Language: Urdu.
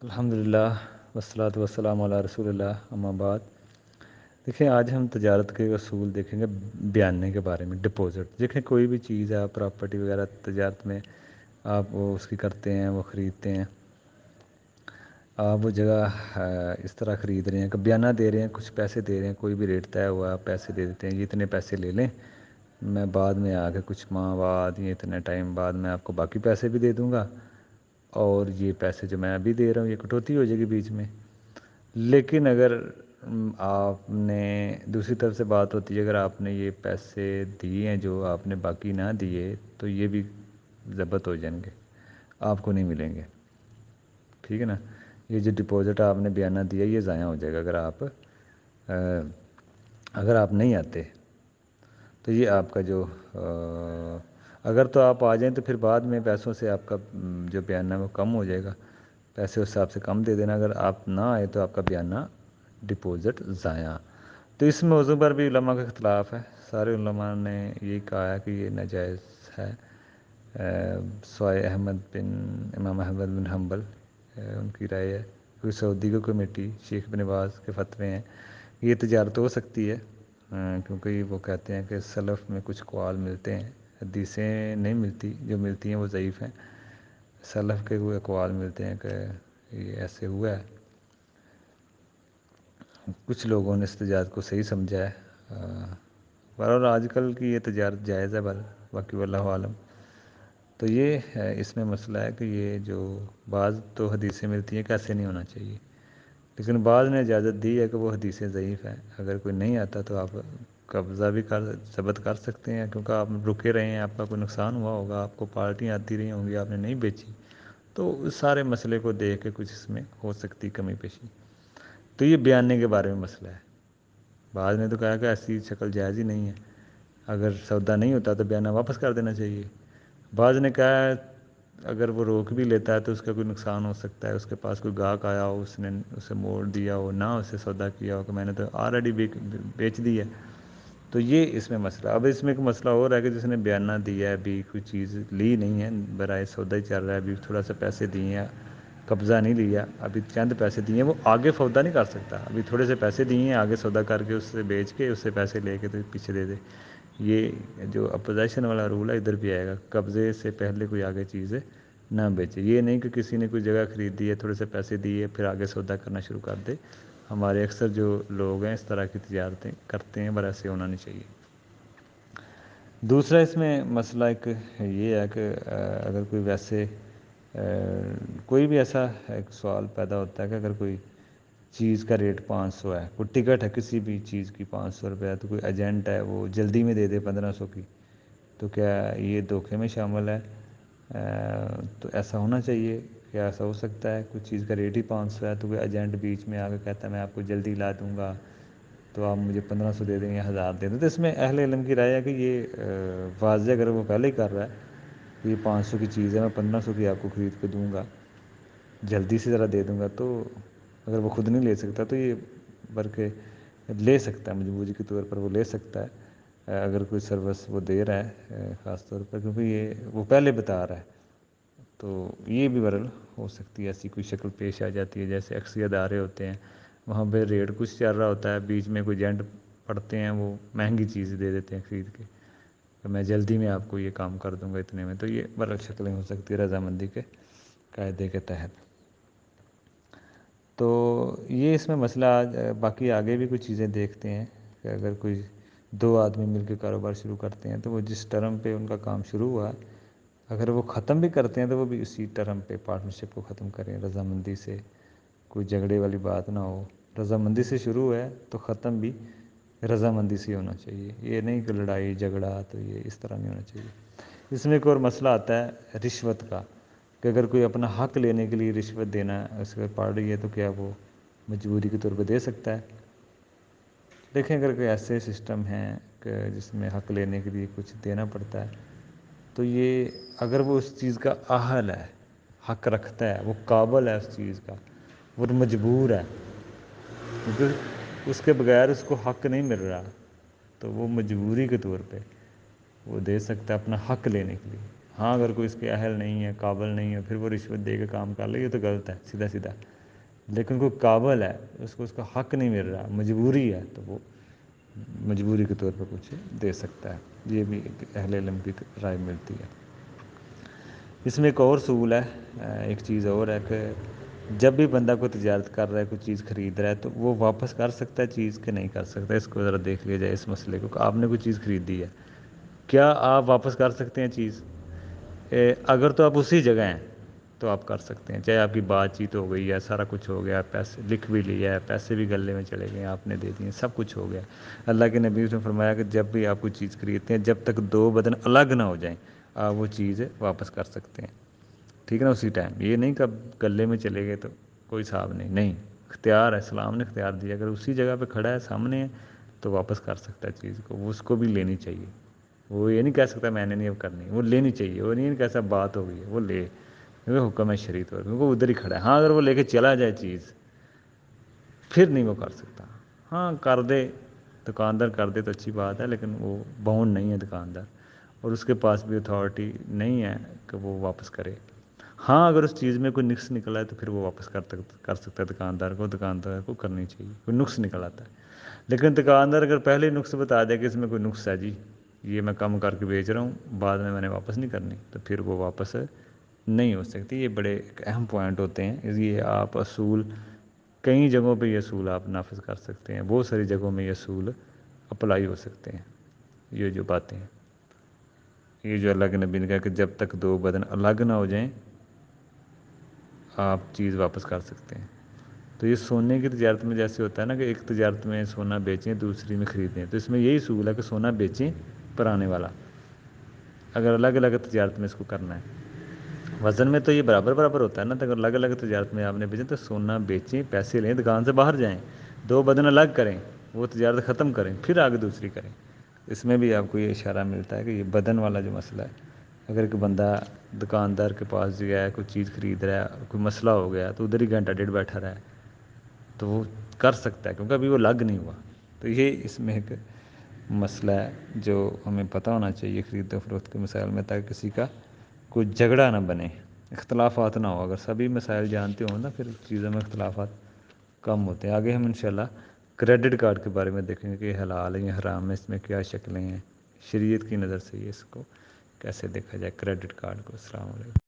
الحمدللہ والصلاۃ والسلام علی رسول اللہ اما بعد۔ دیکھیں آج ہم تجارت کے اصول دیکھیں گے بیاننے کے بارے میں۔ ڈپوزٹ دیکھیں، کوئی بھی چیز ہے، آپ پراپرٹی وغیرہ تجارت میں آپ وہ اس کی کرتے ہیں، وہ خریدتے ہیں، آپ وہ جگہ اس طرح خرید رہے ہیں کہ بیانہ دے رہے ہیں، کچھ پیسے دے رہے ہیں، کوئی بھی ریٹ طے ہوا آپ پیسے دے دیتے ہیں، یہ اتنے پیسے لے لیں، میں بعد میں آ کے کچھ ماہ بعد یا اتنے ٹائم بعد میں آپ کو باقی پیسے بھی دے دوں گا، اور یہ پیسے جو میں ابھی دے رہا ہوں یہ کٹوتی ہو جائے گی بیچ میں۔ لیکن اگر آپ نے دوسری طرف سے بات ہوتی ہے، اگر آپ نے یہ پیسے دیے ہیں جو آپ نے باقی نہ دیے تو یہ بھی ضبط ہو جائیں گے، آپ کو نہیں ملیں گے، ٹھیک ہے نا۔ یہ جو ڈپوزٹ آپ نے بیانہ دیا یہ ضائع ہو جائے گا اگر آپ نہیں آتے تو یہ آپ کا جو اگر تو آپ آ جائیں تو پھر بعد میں پیسوں سے آپ کا جو بیانہ وہ کم ہو جائے گا، پیسے اس حساب سے کم دے دینا، اگر آپ نہ آئے تو آپ کا بیانہ ڈپوزٹ ضائع۔ تو اس موضوع پر بھی علماء کا اختلاف ہے، سارے علماء نے یہ کہا ہے کہ یہ ناجائز ہے، سوائے امام احمد بن حنبل ان کی رائے ہے، کوئی سعودی کی کمیٹی، شیخ بن باز کے فتوے ہیں، یہ تجارت ہو سکتی ہے، کیونکہ وہ کہتے ہیں کہ سلف میں کچھ اقوال ملتے ہیں، حدیثیں نہیں ملتی، جو ملتی ہیں وہ ضعیف ہیں، سلف کے وہ اقوال ملتے ہیں کہ یہ ایسے ہوا ہے، کچھ لوگوں نے اس تجارت کو صحیح سمجھا ہے، بہرحال آج کل کی یہ تجارت جائز ہے، باقی واللہ عالم۔ تو یہ اس میں مسئلہ ہے کہ یہ جو بعض تو حدیثیں ملتی ہیں کہ ایسے نہیں ہونا چاہیے، لیکن بعض نے اجازت دی ہے کہ وہ حدیثیں ضعیف ہیں، اگر کوئی نہیں آتا تو آپ قبضہ بھی ضبط کر سکتے ہیں، کیونکہ آپ رکے رہے ہیں، آپ کا کوئی نقصان ہوا ہوگا، آپ کو پارٹیاں آتی رہی ہوں گی، آپ نے نہیں بیچی، تو اس سارے مسئلے کو دیکھ کے کچھ اس میں ہو سکتی کمی پیشی۔ تو یہ بیاننے کے بارے میں مسئلہ ہے، بعض نے تو کہا کہ ایسی شکل جائز ہی نہیں ہے، اگر سودا نہیں ہوتا تو بیانہ واپس کر دینا چاہیے، بعض نے کہا ہے اگر وہ روک بھی لیتا ہے تو اس کا کوئی نقصان ہو سکتا ہے، اس کے پاس کوئی گاہک آیا ہو، اس نے اسے موڑ دیا ہو، نہ اسے سودا کیا ہو کہ میں نے تو آلریڈی بیچ دی ہے، تو یہ اس میں مسئلہ۔ اب اس میں ایک مسئلہ اور ہے کہ جس نے بیانہ دیا ہے، ابھی کوئی چیز لی نہیں ہے، برائے سودا ہی چل رہا ہے، ابھی تھوڑا سا پیسے دیے ہیں، قبضہ نہیں لیا، ابھی چند پیسے دیے ہیں، وہ آگے سودا نہیں کر سکتا، ابھی تھوڑے سے پیسے دیے ہیں، آگے سودا کر کے اس سے بیچ کے اس سے پیسے لے کے تو پیچھے دے دے۔ یہ جو اپوزیشن والا رول ہے ادھر بھی آئے گا، قبضے سے پہلے کوئی آگے چیزیں نہ بیچے، یہ نہیں کہ کسی نے کوئی جگہ خرید دی ہے، تھوڑے سے پیسے دیے پھر آگے سودا کرنا شروع کر دے، ہمارے اکثر جو لوگ ہیں اس طرح کی تجارتیں کرتے ہیں، پر ایسے ہونا نہیں چاہیے۔ دوسرا اس میں مسئلہ ایک یہ ہے کہ اگر کوئی ویسے کوئی بھی ایسا ایک سوال پیدا ہوتا ہے کہ اگر کوئی چیز کا ریٹ 500 ہے، کوئی ٹکٹ ہے کسی بھی چیز کی 500 روپے، تو کوئی ایجنٹ ہے وہ جلدی میں دے دے 1500 کی، تو کیا یہ دھوکے میں شامل ہے؟ تو ایسا ہونا چاہیے، کیا ایسا ہو سکتا ہے؟ کوئی چیز کا ریٹ ہی 500 ہے تو کوئی ایجنٹ بیچ میں آ کے کہتا ہے میں آپ کو جلدی لا دوں گا تو آپ مجھے 1500 دے دیں یا 1000 دے دیں، تو اس میں اہل علم کی رائے ہے کہ یہ واضح اگر وہ پہلے ہی کر رہا ہے کہ یہ 500 کی چیز ہے، میں 1500 کی آپ کو خرید کے دوں گا، جلدی سے ذرا دے دوں گا، تو اگر وہ خود نہیں لے سکتا تو یہ بلکہ لے سکتا ہے، مجبوری کے طور پر وہ لے سکتا ہے، اگر کوئی سروس وہ دے رہا ہے خاص طور پر، کیونکہ یہ وہ پہلے بتا رہا ہے، تو یہ بھی بہرحال ہو سکتی ہے، ایسی کوئی شکل پیش آ جاتی ہے، جیسے اکثر ادارے ہوتے ہیں وہاں پہ ریٹ کچھ چل رہا ہوتا ہے، بیچ میں کوئی ایجنٹ پڑتے ہیں وہ مہنگی چیز دے دیتے ہیں خرید کے کہ میں جلدی میں آپ کو یہ کام کر دوں گا اتنے میں، تو یہ بہرحال شکلیں ہو سکتی ہے رضامندی کے قاعدے کے تحت۔ تو یہ اس میں مسئلہ باقی آگے بھی کچھ چیزیں دیکھتے ہیں کہ اگر کوئی دو آدمی مل کے کاروبار شروع کرتے ہیں تو وہ جس ٹرم پہ ان کا کام شروع ہوا اگر وہ ختم بھی کرتے ہیں تو وہ بھی اسی ٹرم پہ پارٹنرشپ کو ختم کریں، رضامندی سے، کوئی جھگڑے والی بات نہ ہو، رضامندی سے شروع ہے تو ختم بھی رضامندی سے ہونا چاہیے، یہ نہیں کہ لڑائی جھگڑا، تو یہ اس طرح نہیں ہونا چاہیے۔ اس میں ایک اور مسئلہ آتا ہے رشوت کا، کہ اگر کوئی اپنا حق لینے کے لیے رشوت دینا اس پہ پڑ رہی ہے تو کیا وہ مجبوری کے طور پہ دے سکتا ہے؟ دیکھیں اگر کوئی ایسے سسٹم ہیں کہ جس میں حق لینے کے لیے کچھ دینا پڑتا ہے تو یہ اگر وہ اس چیز کا اہل ہے، حق رکھتا ہے، وہ قابل ہے اس چیز کا، وہ مجبور ہے، کیونکہ اس کے بغیر اس کو حق نہیں مل رہا، تو وہ مجبوری کے طور پہ وہ دے سکتا ہے اپنا حق لینے کے لیے۔ ہاں اگر کوئی اس کے اہل نہیں ہے، قابل نہیں ہے، پھر وہ رشوت دے کے کام کر لے، یہ تو غلط ہے سیدھا سیدھا. لیکن کوئی قابل ہے، اس کو اس کا حق نہیں مل رہا، مجبوری ہے، تو وہ مجبوری کے طور پر کچھ دے سکتا ہے. یہ بھی ایک اہل علم کی رائے ملتی ہے. اس میں ایک اور اصول ہے، ایک چیز اور ہے کہ جب بھی بندہ کوئی تجارت کر رہا ہے، کوئی چیز خرید رہا ہے، تو وہ واپس کر سکتا ہے چیز کہ نہیں کر سکتا. اس کو ذرا دیکھ لیا جائے اس مسئلے کو کہ آپ نے کوئی چیز خریدی ہے، کیا آپ واپس کر سکتے ہیں چیز؟ اگر تو آپ اسی جگہ ہیں تو آپ کر سکتے ہیں، چاہے آپ کی بات چیت ہو گئی ہے، سارا کچھ ہو گیا، پیسے لکھ بھی لیا ہے، پیسے بھی گلے میں چلے گئے، آپ نے دے دیے، سب کچھ ہو گیا. اللہ کے نبی نے فرمایا کہ جب بھی آپ کوئی چیز خریدتے ہیں، جب تک دو بدن الگ نہ ہو جائیں آپ وہ چیز واپس کر سکتے ہیں. ٹھیک ہے نا؟ اسی ٹائم، یہ نہیں کہ اب گلے میں چلے گئے تو کوئی حساب نہیں. نہیں، اختیار ہے، اسلام نے اختیار دیا، اگر اسی جگہ پہ کھڑا ہے، سامنے ہے، تو واپس کر سکتا ہے چیز کو. وہ اس کو بھی لینی چاہیے. وہ یہ نہیں کہہ سکتا میں نے نہیں اب کرنی، وہ لینی چاہیے. وہ نہیں کیسا بات ہو گئی ہے، وہ لے، کیونکہ حکم ہے شریعت پر، کیونکہ وہ ادھر ہی کھڑا ہے. ہاں اگر وہ لے کے چلا جائے چیز، پھر نہیں وہ کر سکتا. ہاں کر دے، دکاندار کر دے تو اچھی بات ہے، لیکن وہ باؤنڈ نہیں ہے دکاندار، اور اس کے پاس بھی اتھارٹی نہیں ہے کہ وہ واپس کرے. ہاں اگر اس چیز میں کوئی نقص نکلا ہے تو پھر وہ واپس کر سکتا ہے دکاندار کو کرنی چاہیے. کوئی نقص نکل آتا ہے، لیکن دکاندار اگر پہلے ہی نقص بتا دے کہ اس میں کوئی نقص ہے جی، یہ میں کم کر کے بیچ رہا ہوں، بعد میں نے واپس نہیں کرنی، تو پھر وہ واپس نہیں ہو سکتی. یہ بڑے ایک اہم پوائنٹ ہوتے ہیں. یہ آپ اصول کئی جگہوں پہ یہ اصول آپ نافذ کر سکتے ہیں، بہت ساری جگہوں میں یہ اصول اپلائی ہو سکتے ہیں. یہ جو باتیں ہیں، یہ جو اللہ کے نبی نے کہا کہ جب تک دو بدن الگ نہ ہو جائیں آپ چیز واپس کر سکتے ہیں. تو یہ سونے کی تجارت میں جیسے ہوتا ہے نا کہ ایک تجارت میں سونا بیچیں، دوسری میں خریدیں، تو اس میں یہی اصول ہے کہ سونا بیچیں پرانے والا. اگر الگ الگ تجارت میں اس کو کرنا ہے، وزن میں تو یہ برابر برابر ہوتا ہے نا، تو اگر الگ الگ تجارت میں آپ نے بیچیں تو سونا بیچیں، پیسے لیں، دکان سے باہر جائیں، دو بدن الگ کریں، وہ تجارت ختم کریں، پھر آگے دوسری کریں. اس میں بھی آپ کو یہ اشارہ ملتا ہے کہ یہ بدن والا جو مسئلہ ہے، اگر ایک بندہ دکاندار کے پاس گیا ہے، کوئی چیز خرید رہا ہے، کوئی مسئلہ ہو گیا تو ادھر ہی گھنٹہ ڈیڑھ بیٹھا رہا ہے، تو وہ کر سکتا ہے کیونکہ ابھی وہ لگ نہیں ہوا. تو یہ اس میں ایک مسئلہ ہے جو ہمیں پتہ ہونا چاہیے خرید و فروخت کے مسائل میں، تاکہ کسی کا کوئی جھگڑا نہ بنے، اختلافات نہ ہو. اگر سبھی مسائل جانتے ہوں نا، پھر چیزوں میں اختلافات کم ہوتے ہیں. آگے ہم انشاءاللہ کریڈٹ کارڈ کے بارے میں دیکھیں گے کہ یہ حلال ہے یا حرام ہے، اس میں کیا شکلیں ہیں، شریعت کی نظر سے یہ اس کو کیسے دیکھا جائے کریڈٹ کارڈ کو. السلام علیکم.